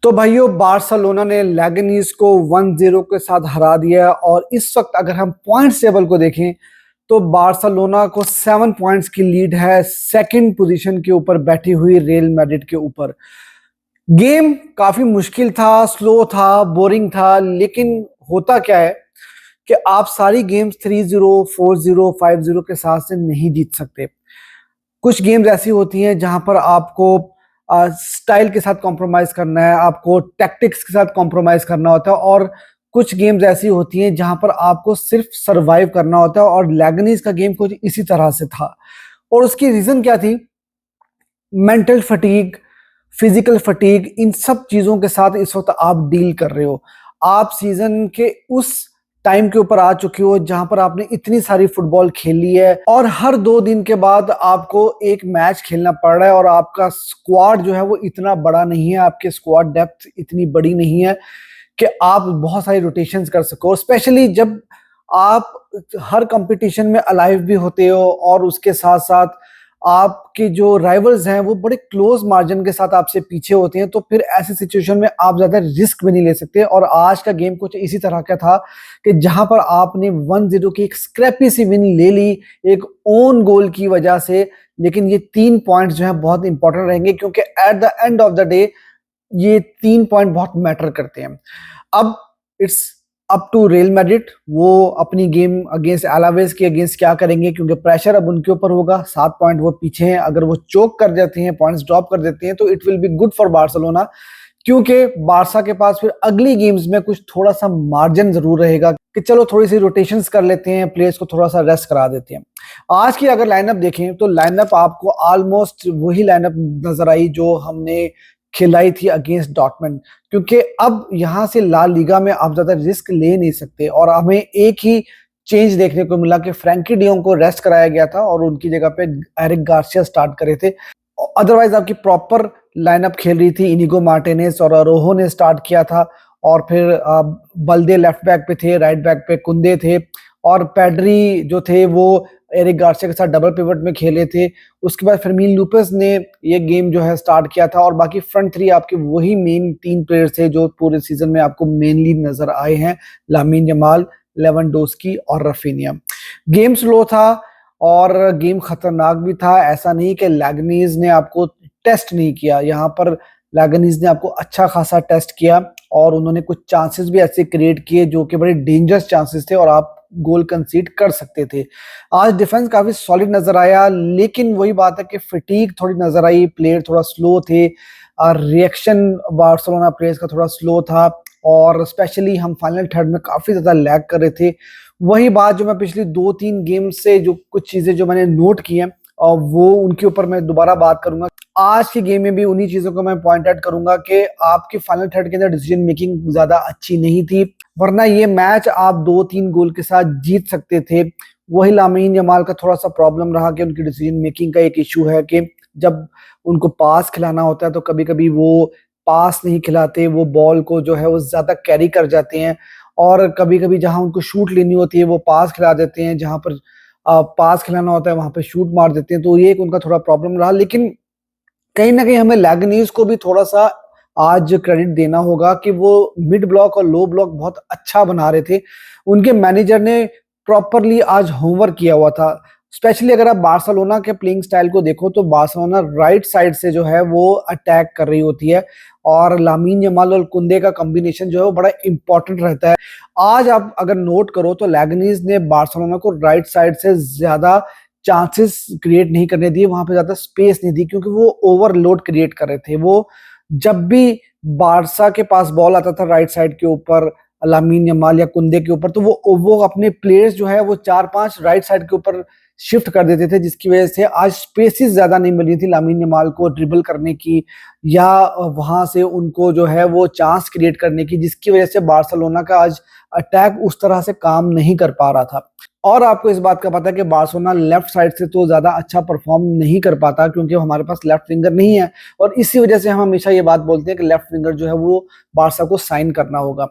तो भाइयों बार्सिलोना ने लेगनीज को 1-0 के साथ हरा दिया और इस वक्त अगर हम पॉइंट्स टेबल को देखें तो बार्सिलोना को 7 पॉइंट्स की लीड है सेकंड पोजीशन के ऊपर बैठी हुई रियल मैड्रिड के ऊपर। गेम काफी मुश्किल था, स्लो था, बोरिंग था, लेकिन होता क्या है कि आप सारी गेम्स 3-0, 4-0, 5-0 के साथ से नहीं जीत सकते। कुछ गेम्स ऐसी होती हैं जहां पर आपको स्टाइल के साथ कॉम्प्रोमाइज करना है, आपको टैक्टिक्स के साथ कॉम्प्रोमाइज करना होता है, और कुछ गेम्स ऐसी होती हैं जहां पर आपको सिर्फ सरवाइव करना होता है। और लेगनीज का गेम कुछ इसी तरह से था और उसकी रीजन क्या थी? मेंटल फटीग, फिजिकल फटीग, इन सब चीजों के साथ इस वक्त आप डील कर रहे हो। आप सीजन के उस टाइम के ऊपर आ चुके हो जहां पर आपने इतनी सारी फुटबॉल खेली है और हर 2 दिन के बाद आपको एक मैच खेलना पड़ रहा है और आपका स्क्वाड जो है वो इतना बड़ा नहीं है, आपके स्क्वाड डेप्थ इतनी बड़ी नहीं है कि आप बहुत सारी रोटेशंस कर सको, स्पेशली जब आप हर कंपटीशन में अलाइव भी होते हो और उसके साथ साथ आपके जो राइवल्स हैं वो बड़े क्लोज मार्जिन के साथ आपसे पीछे होते हैं। तो फिर ऐसी सिचुएशन में आप ज्यादा रिस्क भी नहीं ले सकते। और आज का गेम कुछ इसी तरह का था कि जहां पर आपने 1-0 की एक स्क्रैपी सी विन ले ली एक ओन गोल की वजह से, लेकिन ये 3 पॉइंट्स जो है बहुत इंपॉर्टेंट रहेंगे क्योंकि at the end of the day ये 3 पॉइंट बहुत मैटर करते हैं। अब it's up to Real Madrid, वो अपनी गेम अगेंस्ट एलावेस के अगेंस्ट क्या करेंगे, क्योंकि प्रेशर अब उनके ऊपर होगा। 7 पॉइंट वो पीछे हैं, अगर वो चोक कर जाते हैं, पॉइंट्स ड्रॉप कर देते हैं, तो it will be good for Barcelona, क्योंकि बारसा के पास फिर अगली गेम्स में कुछ थोड़ा सा मार्जिन जरूर रहेगा कि चलो थोड़ी सी रोटेशंस कर लेते हैं, प्लेयर्स को थोड़ा सा रेस्ट करा देते हैं। आज की अगर लाइनअप देखें तो लाइनअप आपको ऑलमोस्ट वही लाइनअप नजर आई जो हमने खिलाई थी अगेंस्ट डॉर्टमुंड, क्योंकि अब यहां से ला लीगा में आप ज्यादा रिस्क ले नहीं सकते। और हमें एक ही चेंज देखने को मिला कि फ्रैंकी डियोंग को रेस्ट कराया गया था और उनकी जगह पे एरिक गार्सिया स्टार्ट करे थे। अदरवाइज आपकी प्रॉपर लाइनअप खेल रही थी। इनिगो मार्टिनेज और अरोहो ने स्टार्ट किया था और फिर बल्दे लेफ्ट बैक पे थे, राइट बैक पे कुंदे थे और पेड्री जो थे वो एरिक गार्सिया के साथ डबल पिवट में खेले थे। उसके बाद फर्मीन लूपेस ने ये गेम जो है स्टार्ट किया था और बाकी फ्रंट थ्री आपके वही मेन 3 प्लेयर्स थे जो पूरे सीजन में आपको मेनली नजर आए हैं, लामीन जमाल, लेवेंडोस्की और रफीनिया। गेम स्लो था और गेम खतरनाक भी था। ऐसा नहीं कि लेगनीज ने आपको टेस्ट नहीं किया, यहाँ पर लेगनीज ने आपको अच्छा खासा टेस्ट किया और उन्होंने कुछ चांसेस भी ऐसे क्रिएट किए जो कि बड़े डेंजरस चांसेस थे और आप गोल कंसीड कर सकते थे। आज डिफेंस काफी सॉलिड नजर आया, लेकिन वही बात है कि फटीग थोड़ी नजर आई, प्लेयर थोड़ा स्लो थे, रिएक्शन बार्सिलोना प्लेयर्स का थोड़ा स्लो था और स्पेशली हम फाइनल थर्ड में काफी ज्यादा लैग कर रहे थे। वही बात जो मैं पिछली 2-3 गेम से जो कुछ चीजें जो मैंने नोट की हैं और वो उनके ऊपर मैं दोबारा बात करूंगा। आज की गेम में भी उन्हीं चीजों को मैं पॉइंट आउट करूंगा कि आपकी फाइनल थर्ड के अंदर डिसीजन मेकिंग ज्यादा अच्छी नहीं थी, वरना ये मैच आप 2-3 गोल के साथ जीत सकते थे। वही लामीन जमाल का थोड़ा सा प्रॉब्लम रहा कि उनकी डिसीजन मेकिंग का एक इशू है कि जब उनको पास खिलाना होता है तो कभी कभी वो पास नहीं खिलाते, वो बॉल को जो है वो ज्यादा कैरी कर जाते हैं और कभी कभी जहां उनको शूट लेनी होती है वो पास खिला देते हैं, जहां पर पास खिलाना होता है वहां पे शूट मार देते हैं। तो ये एक उनका थोड़ा प्रॉब्लम रहा, लेकिन कहीं ना कहीं हमें लेगनीज को भी थोड़ा सा आज क्रेडिट देना होगा कि वो मिड ब्लॉक और लो ब्लॉक बहुत अच्छा बना रहे थे। उनके मैनेजर ने प्रॉपरली आज होमवर्क किया हुआ था। स्पेशली अगर आप बार्सिलोना के प्लेइंग स्टाइल को देखो तो बार्सिलोना राइट साइड से जो है वो अटैक कर रही होती है और लामीन जमाल और कुंदे का कॉम्बिनेशन जो है वो बड़ा इंपॉर्टेंट रहता है। आज आप अगर नोट करो तो लेगनीज ने बार्सिलोना को राइट साइड से ज्यादा चांसेस क्रिएट नहीं करने दिए, वहां पे ज्यादा स्पेस नहीं दी क्योंकि वो ओवरलोड क्रिएट कर रहे थे। वो जब भी बारसा के पास बॉल आता था राइट साइड के ऊपर लामीन यमाल या कुंदे के ऊपर, तो वो अपने प्लेयर्स जो है वो 4-5 राइट साइड के ऊपर शिफ्ट कर देते थे, जिसकी वजह से आज स्पेसेस ज्यादा नहीं मिली थी लामीन यमाल को ड्रिबल करने की या वहां से उनको जो है वो चांस क्रिएट करने की, जिसकी वजह से बार्सिलोना का आज अटैक उस तरह से काम नहीं कर पा रहा था। और आपको इस बात का पता है कि बार्सिलोना लेफ्ट साइड से तो ज्यादा अच्छा परफॉर्म नहीं कर पाता क्योंकि हमारे पास लेफ्ट विंगर नहीं है, और इसी वजह से हम हमेशा ये बात बोलते हैं कि लेफ्ट विंगर जो है वो बारसा को साइन करना होगा।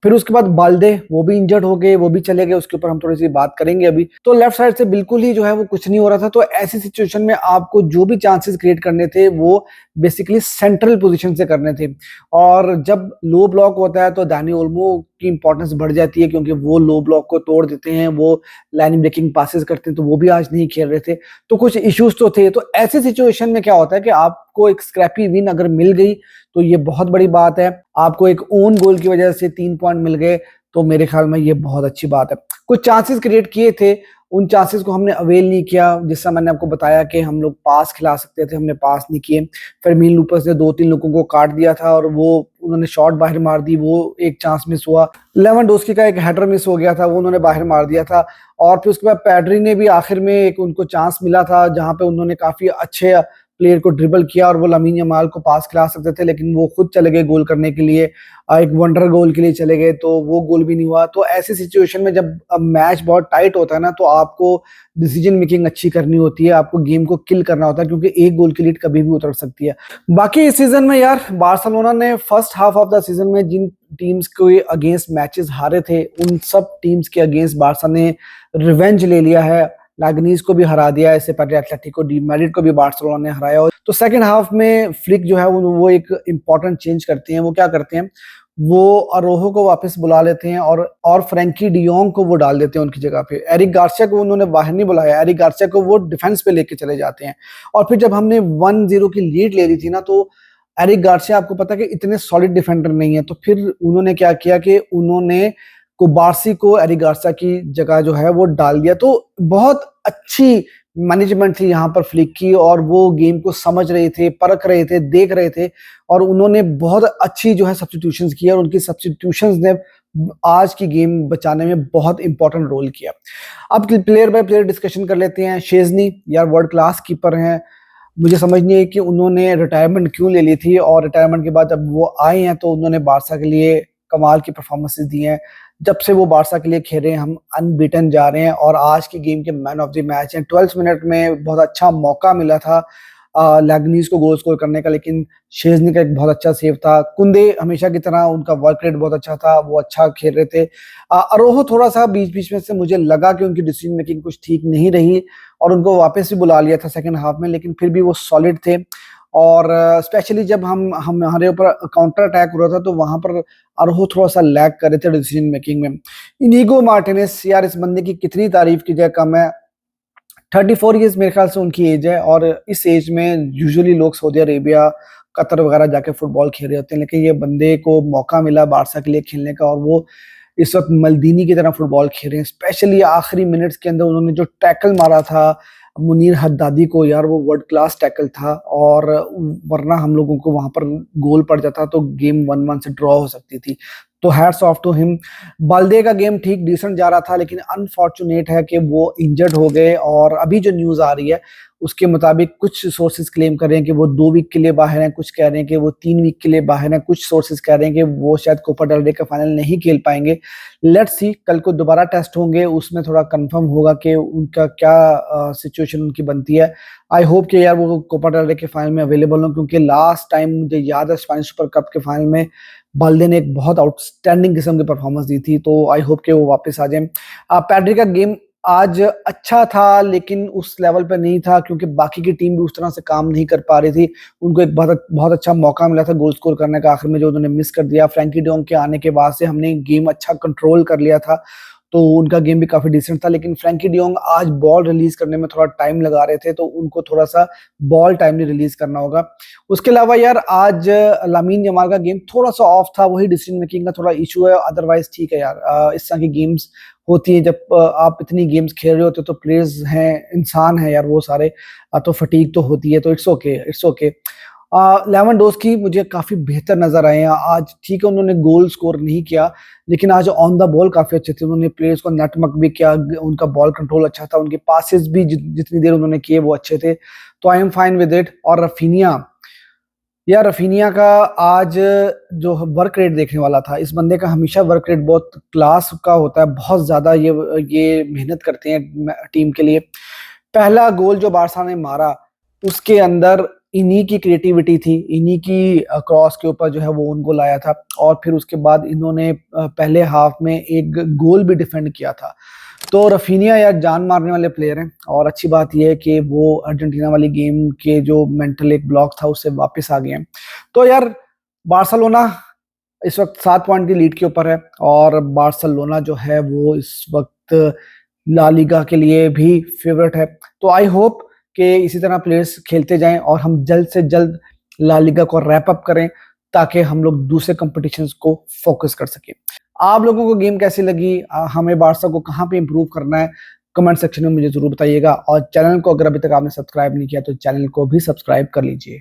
फिर उसके बाद बाल्दे, वो भी इंजर्ड हो गए, वो भी चले गए, उसके ऊपर हम थोड़ी सी बात करेंगे अभी। तो लेफ्ट साइड से बिल्कुल ही जो है वो कुछ नहीं हो रहा था। तो ऐसी सिचुएशन में आपको जो भी चांसेस क्रिएट करने थे वो बेसिकली सेंट्रल पोजीशन से करने थे, और जब लो ब्लॉक होता है तो दानी ओल्मो की इंपॉर्टेंस बढ़ जाती है क्योंकि वो लो ब्लॉक को तोड़ देते हैं, वो लाइन ब्रेकिंग पासेस करते हैं, तो वो भी आज नहीं खेल रहे थे, तो कुछ इश्यूज तो थे। तो ऐसे सिचुएशन में क्या होता है कि आपको एक स्क्रैपी विन अगर मिल गई तो ये बहुत बड़ी बात है। आपको एक ओन गोल की वजह से 3 पॉइंट मिल गए तो मेरे ख्याल में ये बहुत अच्छी बात है। कुछ चांसेस क्रिएट किए थे, उन चांसेस को हमने अवेल नहीं किया। जिससे मैंने आपको बताया कि हम लोग पास खिला सकते थे, हमने पास नहीं किए। फिर मीन लूपस ने 2-3 लोगों को काट दिया था और वो उन्होंने शॉट बाहर मार दी, वो एक चांस मिस हुआ। लेवेंडोस्की का एक हेडर मिस हो गया था, वो उन्होंने बाहर मार दिया था। और फिर उसके बाद पैड्री ने भी आखिर में एक उनको चांस मिला था जहां पे उन्होंने काफी अच्छे प्लेयर को ड्रिबल किया और वो लामीन यमाल को पास खिला सकते थे, लेकिन वो खुद चले गए गोल करने के लिए, एक वंडर गोल के लिए चले गए, तो वो गोल भी नहीं हुआ। तो ऐसी सिचुएशन में जब मैच बहुत टाइट होता है ना, तो आपको डिसीजन मेकिंग अच्छी करनी होती है, आपको गेम को किल करना होता है क्योंकि एक गोल की लीड कभी भी उतर सकती है। बाकी इस सीजन में यार बार्सिलोना ने first half of the season में जिन टीम्स के अगेंस्ट मैचेस हारे थे उन सब टीम्स के अगेंस्ट बार्सा ने रिवेंज ले लिया है। लैगनीज को भी हरा दिया, इससे पहले एटलेटिको डी मैड्रिड को भी बार्सिलोना ने हराया। तो सेकंड हाफ में फ्लिक जो है वो एक इंपॉर्टेंट चेंज करते हैं। वो क्या करते हैं, वो अरोहो को वापस बुला लेते हैं और फ्रैंकी डियोंग को वो डाल देते हैं उनकी जगह पे। एरिक गार्सिया को उन्होंने बाहर नहीं बुलाया, एरिक गार्सिया को वो डिफेंस पे लेके चले जाते हैं। और फिर जब हमने 1-0 की लीड ले ली थी ना, तो एरिक गार्सिया आपको पता है कि इतने सॉलिड डिफेंडर नहीं है, तो फिर उन्होंने क्या किया कि उन्होंने कुबार्सी को एरिक गार्सिया की जगह जो है वो डाल दिया। तो बहुत अच्छी मैनेजमेंट थी यहाँ पर फ्लिक की, और वो गेम को समझ रहे थे, परख रहे थे, देख रहे थे, और उन्होंने बहुत अच्छी जो है सब्स्टिट्यूशंस किया, और उनकी सब्स्टिट्यूशंस ने आज की गेम बचाने में बहुत इंपॉर्टेंट रोल किया। अब प्लेयर बाय प्लेयर डिस्कशन कर लेते हैं। शेजनी यार वर्ल्ड क्लास कीपर हैं, मुझे समझ नहीं है कि उन्होंने रिटायरमेंट क्यों ले ली थी, और रिटायरमेंट के बाद जब वो आए हैं तो उन्होंने बारसा के लिए कमाल की परफॉर्मेंसेस दी हैं। जब से वो बारसा के लिए खेल रहे हैं हम अनबीटन जा रहे हैं, और आज की गेम के मैन ऑफ द मैच हैं। 12 मिनट में बहुत अच्छा मौका मिला था लैगनीज को गोल स्कोर करने का, लेकिन शेजनी का एक बहुत अच्छा सेव था। कुंदे हमेशा की तरह उनका वर्क रेट बहुत अच्छा था, वो अच्छा खेल रहे थे। अरोहो थोड़ा सा बीच बीच में से मुझे लगा कि उनकी डिसीजन मेकिंग कुछ ठीक नहीं रही, और उनको वापस भी बुला लिया था सेकंड हाफ में, लेकिन फिर भी वो सॉलिड थे। और स्पेशली जब हम हमारे ऊपर काउंटर अटैक हो रहा था तो वहां पर अरोहो थोड़ा सा लैग कर रहे थे डिसीजन मेकिंग में। इनीगो मार्टिनेस, यार इस बंदे की कितनी तारीफ की जाए कम है। 34 ईयर्स मेरे ख्याल से उनकी एज है, और इस एज में यूजुअली लोग सऊदी अरेबिया, कतर वगैरह जाके फुटबॉल खेल रहे होते हैं, लेकिन ये बंदे को मौका मिला बारसा के लिए खेलने का, और वो इस वक्त मल्दीनी की तरह फुटबॉल खेल रहे हैं। स्पेशली आखिरी मिनट्स के अंदर उन्होंने जो टैकल मारा था मुनीर हद्दादी को, यार वो वर्ल्ड क्लास टैकल था, और वरना हम लोगों को वहां पर गोल पड़ जाता तो गेम 1-1 से ड्रॉ हो सकती थी। तो हैट्स ऑफ टू हिम। बाल्दे का गेम ठीक डिसेंट जा रहा था, लेकिन अनफॉर्चुनेट है कि वो इंजर्ड हो गए, और अभी जो न्यूज आ रही है उसके मुताबिक कुछ सोर्सेज क्लेम कर रहे हैं कि वो 2 वीक के लिए बाहर हैं, कुछ कह रहे हैं कि वो 3 वीक के लिए बाहर हैं, कुछ सोर्सेज कह रहे हैं कि वो शायद कोपा डेल रे का फाइनल नहीं खेल पाएंगे। लेट्स सी, कल को दोबारा टेस्ट होंगे, उसमें थोड़ा कंफर्म होगा कि उनका क्या सिचुएशन उनकी बनती है। आई होप कि यार वो कोपा डेल रे के फाइनल में अवेलेबल हो, क्योंकि लास्ट टाइम मुझे याद है स्पेनिश सुपर कप के फाइनल में बाल्दे ने एक बहुत आउटस्टैंडिंग किस्म की परफॉर्मेंस दी थी, तो आई होप कि वो वापस आ जाए। पैड्री का गेम आज अच्छा था, लेकिन उस लेवल पे नहीं था क्योंकि बाकी की टीम भी उस तरह से काम नहीं कर पा रही थी। उनको एक बहुत बहुत अच्छा मौका मिला था गोल स्कोर करने का, आखिर में जो उन्होंने मिस कर दिया। फ्रैंकी डियोंग के आने के बाद से हमने गेम अच्छा कंट्रोल कर लिया था, तो उनका गेम भी काफी डिसेंट था, लेकिन फ्रैंकी डियोंग आज बॉल रिलीज करने में थोड़ा टाइम लगा रहे थे, तो उनको थोड़ा सा बॉल टाइमली रिलीज करना होगा। उसके अलावा यार आज लामीन यमाल का गेम थोड़ा सा ऑफ था, वही डिसीजन मेकिंग का थोड़ा इशू है, अदरवाइज ठीक है यार। इस तरह की गेम्स होती है, जब आप इतनी गेम्स खेल रहे होते हो तो प्लेयर्स हैं, इंसान है यार वो सारे, तो फटीग तो होती है, तो it's okay, it's okay. Lewandowski मुझे काफी बेहतर नजर आए हैं आज। ठीक है उन्होंने गोल स्कोर नहीं किया, लेकिन आज ऑन द बॉल काफी अच्छे थे, उन्होंने प्लेयर्स को नटमक भी किया, उनका बॉल कंट्रोल अच्छा था, उनके पासेस भी जितनी देर उन्होंने किए वो अच्छे थे, तो I am fine with it. और रफीनिया या रफीनिया का आज जो वर्क रेट देखने वाला था, इस बंदे का हमेशा वर्क रेट बहुत क्लास का होता है, बहुत ज़्यादा ये मेहनत करते हैं टीम के लिए। पहला गोल जो बारसा ने मारा उसके अंदर इन्हीं की क्रिएटिविटी थी, इन्हीं की क्रॉस के ऊपर जो है वो ओन गोल आया था और फिर उसके बाद इन्होंने पहले हाफ में एक गोल भी डिफेंड किया था। तो रफीनिया यार जान मारने वाले प्लेयर हैं और अच्छी बात यह है कि वो अर्जेंटीना वाली गेम के जो मेंटल एक ब्लॉक था उससे वापस आ गए हैं। तो यार बार्सिलोना इस वक्त 7 पॉइंट की लीड के ऊपर है और बार्सिलोना जो है वो इस वक्त ला लीगा के लिए भी फेवरेट है। तो आई होप कि इसी तरह प्लेयर्स खेलते जाएं और हम जल्द से जल्द ला लीगा को रैप अप करें ताकि हम लोग दूसरे कंपटीशंस को फोकस कर सकें। आप लोगों को गेम कैसी लगी, हमें बारसा को कहाँ पे इंप्रूव करना है, कमेंट सेक्शन में मुझे जरूर बताइएगा और चैनल को अगर अभी तक आपने सब्सक्राइब नहीं किया तो चैनल को भी सब्सक्राइब कर लीजिए।